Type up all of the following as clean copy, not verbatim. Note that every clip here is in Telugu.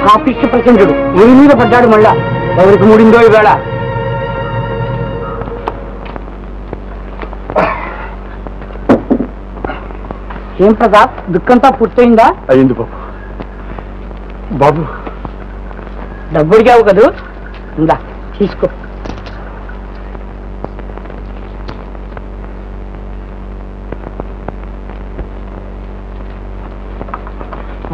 పాపిష్టి ప్రచండు ముడి మీద పడ్డాడు. మళ్ళా ఎవరికి ముడిందో ఈవేళ. ఏం ప్రతాప్, దుఃఖంతా పూర్తయిందా? అయింది బాబు. బాబు డబ్బు అడిగావు కదూ, ఇందా తీసుకో.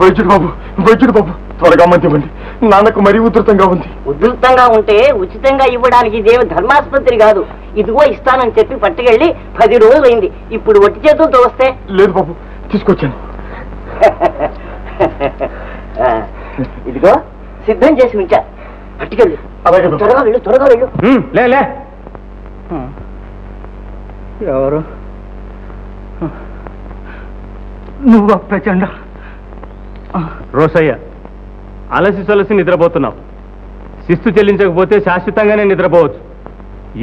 వైద్యుడు బాబు, వైద్యుడు బాబు, త్వరగా మంది ఇవ్వండి. నాన్నకు మరీ ఉధృతంగా ఉంది. ఉధృతంగా ఉంటే ఉచితంగా ఇవ్వడానికి ఇదేమి ధర్మాసుపత్రి కాదు. ఇదిగో ఇస్తానని చెప్పి పట్టుకెళ్ళి 10 రోజులైంది. ఇప్పుడు ఒట్టి చేతులతో వస్తే? లేదు బాబు, తీసుకొచ్చాను. ఇదిగో సిద్ధం చేసి ఉంచా, పట్టుకెళ్ళి. అలాగే త్వరగా వెళ్ళు, త్వరగా వెళ్ళు. లే. ఎవరు నువ్వు? ప్రచండ రోసయ్య, అలసి సొలసి నిద్రపోతున్నావు. శిస్తు చెల్లించకపోతే శాశ్వతంగానే నిద్రపోవచ్చు.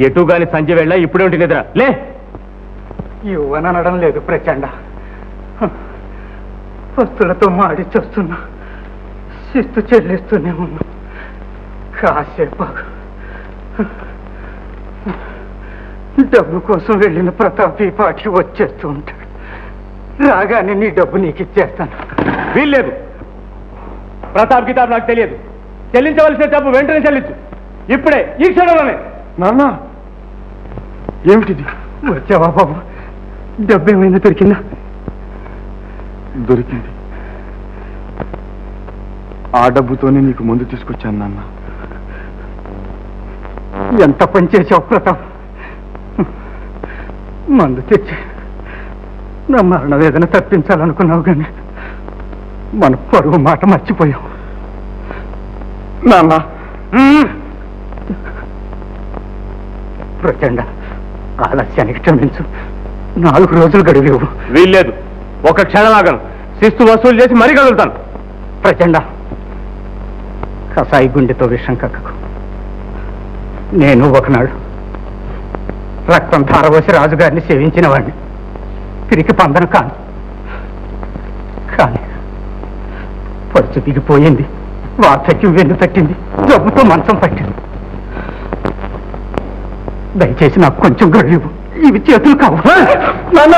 ఎటు గాని సంజ వేళ ఇప్పుడేంటి నిద్ర? లే. ఇవ్వనడం లేదు ప్రచండ. వస్తువులతో మాడి చూస్తున్నా, శిస్తు చెల్లిస్తూనే ఉన్నా. కాసేపు డబ్బు కోసం వెళ్ళిన ప్రతాప్ ఈ పాటికి వచ్చేస్తూ ఉంటాడు. రాగానే నీ డబ్బు నీకు ఇచ్చేస్తాను. వీల్లేదు. ప్రతాప్ కితాబ్ నాకు తెలియదు. చెల్లించవలసిన డబ్బు వెంటనే చెల్లించు, ఇప్పుడే, ఈ క్షణంలోనే. నాన్న, ఏమిటిది? వచ్చావా బాబు? డబ్బు ఏమైనా దొరికిందా? దొరికింది. ఆ డబ్బుతోనే నీకు మందు తీసుకొచ్చాను నాన్న. ఎంత పని చేసావు ప్రతాప్. మందు తెచ్చి నా మరణ వేదన తప్పించాలనుకున్నావు, కానీ మన పరువు మాట మర్చిపోయావు నాన్న. ప్రచండ, ఆలస్యానికి క్షమించు. 4 రోజులు గడిలేవు. వీల్లేదు. ఒక క్షణం ఆగను. శిస్తు వసూలు చేసి మరీ కదులుతాను. ప్రచండ, కసాయి గుండెతో విషం కక్కకు. నేను ఒకనాడు రక్తం ధారవోసి రాజుగారిని సేవించిన వాడిని. తిరిగి పందన కాను. కానీ పరుచు దిగిపోయింది, వార్ధక్యం వెన్ను తట్టింది, జబ్బుతో మంచం పట్టింది. దయచేసి నాకు కొంచెం గడివు. ఇవి చేతులు కావు. నాన్న,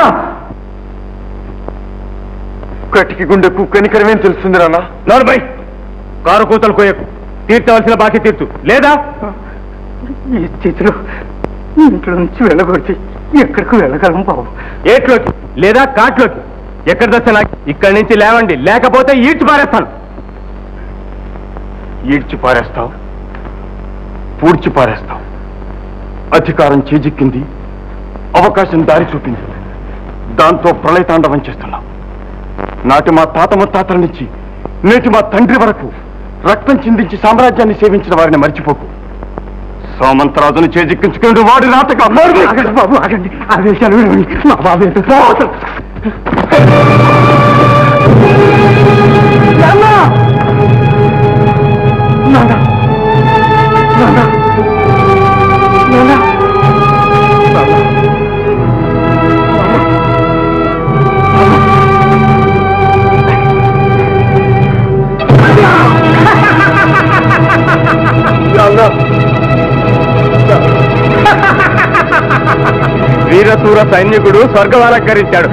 కటికి గుండెకు కనికరమేం తెలుస్తుంది నాన్న. నోర్బై, కారు కూతలు కోయకు. తీర్చవలసిన బాకీ తీర్చు, లేదా ఈ స్థితిలో ఇంట్లో నుంచి వెళ్ళగొడితే ఎక్కడికి వెళ్ళగలం బాబు? ఏట్లోకి లేదా కాట్లోకి. ఎక్కడ దచ్చనా? ఇక్కడి నుంచి లేవండి, లేకపోతే ఈడ్చి పారేస్తాను. ఈడ్చి పారేస్తావు, పూడ్చి పారేస్తావు. అధికారం చేజిక్కింది, అవకాశం దారి చూపింది. దాంతో ప్రళయతాండవం చేస్తున్నావు. నాటి మా తాత ముత్తాతల నుంచి నేటి మా తండ్రి వరకు రక్తం చిందించి సామ్రాజ్యాన్ని సేవించిన వారిని మర్చిపోకు. సామంతరాజును చేజిక్కించుకుని వాడి నాటక. బాబు ఆగండి, ఆ విషయాలు వినండి. మా బాబు వీరసూర సైనికుడు స్వర్గం అలంకరించాడు.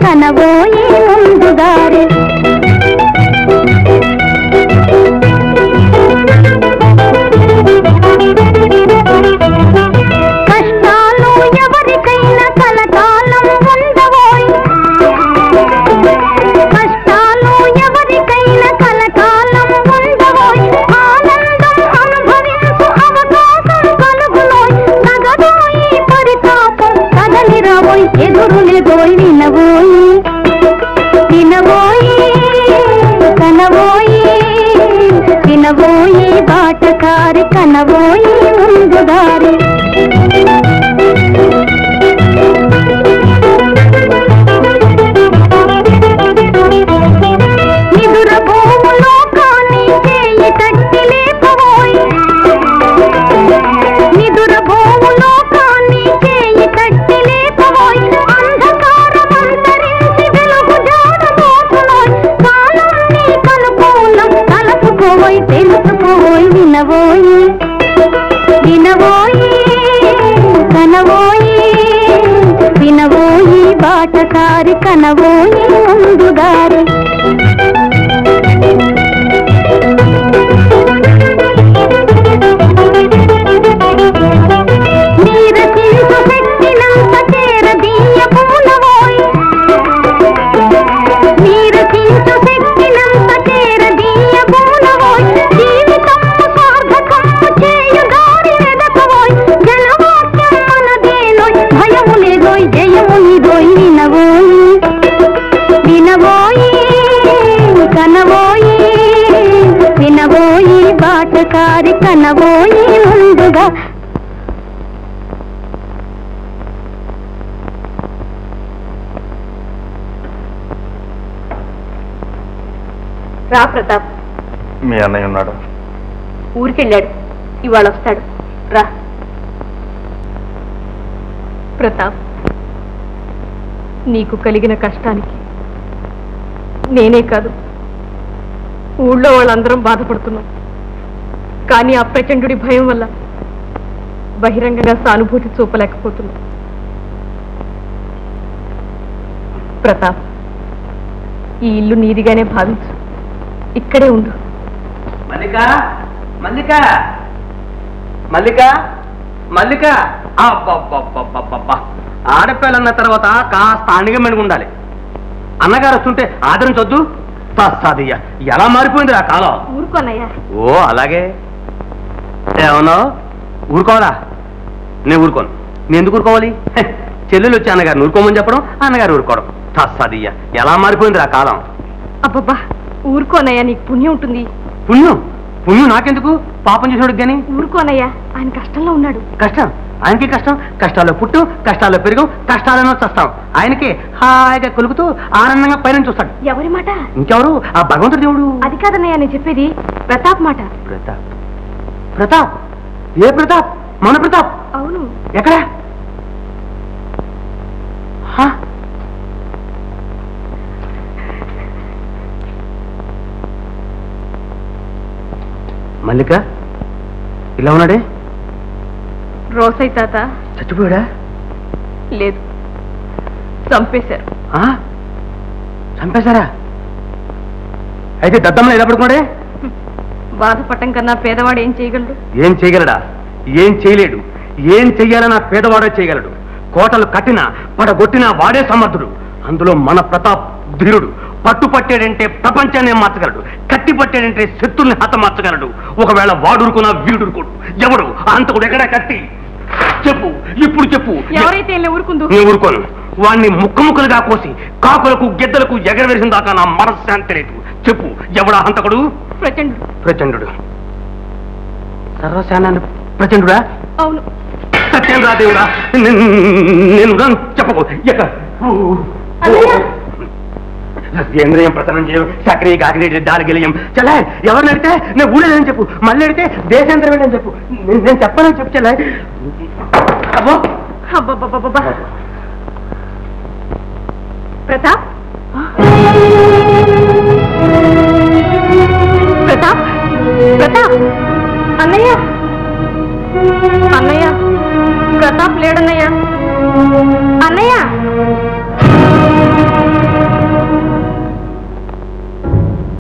కనబోయి ముందుగారే కష్టాలు ఎవరికైనా కలకాలం ఉండబోయి కష్టాలు ఎవరికైనా కలకాలం ఉండబోయి ఆనందం అనుభవించు అవకాశం కలుగునోయ్ నగదోయి పరితాపం కదలిరాబోయ్ ఎదురులేబోయ్ వినబోయి వినబోయి కనబోయి వినబోయి బాటకారి కనబోయి ముందుదారి నిదుర భూములో కాని చేయి తట్టి లేపబోయి నిదుర భూములో కాని చేయి తట్టి లేపబోయి అంధకారం అంతరించి వెలుగు జాడబోతునోయ్ కాలం నీకనుకూలం తలపుకోబోయ్ తెలుసుకోబోయ్ వినబోయి వినబోయి కనబోయి వినబోయి బాటకారి కనబోయి ముందుదారి నీరసించు శక్తినంత చేరదీయ పూలబోయి నీరసించు శక్తినంత చేరదీయ పూలబోయి జీవితము సార్థకము చేయు దారి వెదకబోయ్ జనవాక్యం మనదేనోయ్ భయము లేదోయ్ జయము నీదోయ్ వినబోయి వినబోయి కనబోయి వినబోయి బాటకారి కనబోయి ముందుగా రా ప్రతాప్ మీ అన్నయ్య ఉన్నాడు ఊరికెళ్ళాడు ఇవాళ వస్తాడు రా ప్రతాప్ నీకు కలిగిన కష్టానికి నేనే కాదు ఊళ్ళో వాళ్ళందరం బాధపడుతున్నాం కానీ ఆ ప్రచండుడి భయం వల్ల బహిరంగంగా సానుభూతి చూపలేకపోతున్నాం ప్రతాప్ ఈ ఇల్లు నీదిగానే భావించు ఇక్కడే ఉండు మల్లిక మల్లిక మల్లిక మల్లిక ఆడపిల్లన్న తర్వాత కాస్త అణిగమెణిగి ఉండాలి. అన్నగారు వస్తుంటే ఆదరించొద్దు. తస్సాదయ్య ఎలా మారిపోయింది ఆ కాలం. ఊరుకోనయ్యా. ఓ అలాగే ఏమన్నా ఊరుకోవాలా? నేను ఊరుకోను. నేను ఎందుకు ఊరుకోవాలి? చెల్లెలు వచ్చి అన్నగారిని ఊరుకోమని చెప్పడం, అన్నగారు ఊరుకోవడం. తస్సాదయ్య ఎలా మారిపోయింది ఆ కాలం. అబ్బబ్బా ఊరుకోనయ్యా, నీకు పుణ్యం ఉంటుంది. పుణ్యం పుణ్యం నాకెందుకు? పాపం చేసినోడికి కానీ. ఊరుకోనయ్యా, ఆయన కష్టంలో ఉన్నాడు. కష్టం ఆయనకి కష్టం. కష్టాల్లో పుట్టు, కష్టాల్లో పెరుగు, కష్టాలను చస్తాం. ఆయనకి హాయిగా కొలుకుతూ ఆనందంగా పైన చూస్తాడు. ఎవరి మాట? ఇంకెవరు? ఆ భగవంతుడు దేవుడు. అది కాదన్నయ్యా నేను చెప్పేది, ప్రతాప్ మాట. ప్రతాప్ ప్రతాప్ ఏ ప్రతాప్? మన ప్రతాప్. అవును. ఎక్కడ? మల్లిక ఇలా ఉన్నాడే. రోసయ్య తాత చచ్చిపోయాడా? లేదు, చంపేశారు. చంపేశారా? అయితే దద్దమ్మలో ఎలా పడుకున్నాడే? బాధపడటం కన్నా పేదవాడు ఏం చేయగలడు? ఏం చేయగలడా? ఏం చేయలేడు. ఏం చెయ్యాలన్నా పేదవాడే చేయగలడు. కోటలు కట్టినా పడగొట్టినా వాడే సమర్థుడు. అందులో మన ప్రతాప్ ధీరుడు. పట్టుపట్టాడంటే ప్రపంచాన్ని మార్చగలడు. కత్తి పట్టాడంటే శత్రుల్ని హతమార్చగలడు. ఒకవేళ వాడురుకున్నా వీడురుకోడు. ఎవడు అంతకుడు? ఎక్కడ కత్తి? చెప్పు, ఇప్పుడు చెప్పు. ఎవరైతే ఊరుకుందు. నేను ఊరుకోను. వాణ్ణి ముక్కముక్కలుగా కోసి కాకులకు గిద్దలకు ఎగరవేసిన దాకా నా మనశ్శాంతి లేదు. చెప్పు, ఎవడా హంతకుడు? ప్రచండు. ప్రచండు. సర్వశానాన్ని ప్రచండుడా? అవును. సత్యం రా దేవుడా, నేను చెప్పకు. కేంద్రీయం ప్రసన్నం చేయం, సక్రియ కాకినేటి దారిగెలియం. చలా ఎవరిని అడితే నేను ఊళ్ళేదని చెప్పు. మళ్ళీ అడితే దేశాంతరం ఏంటని చెప్పు. నేను చెప్పాలని చెప్పు. చలా అబ్బో. అబ్బబ్బబ్బబ్బా. ప్రతాప్ ప్రతాప్ ప్రతాప్ అన్నయ్య అన్నయ్య ప్రతాప్ లేడన్నయ్య. అన్నయ్య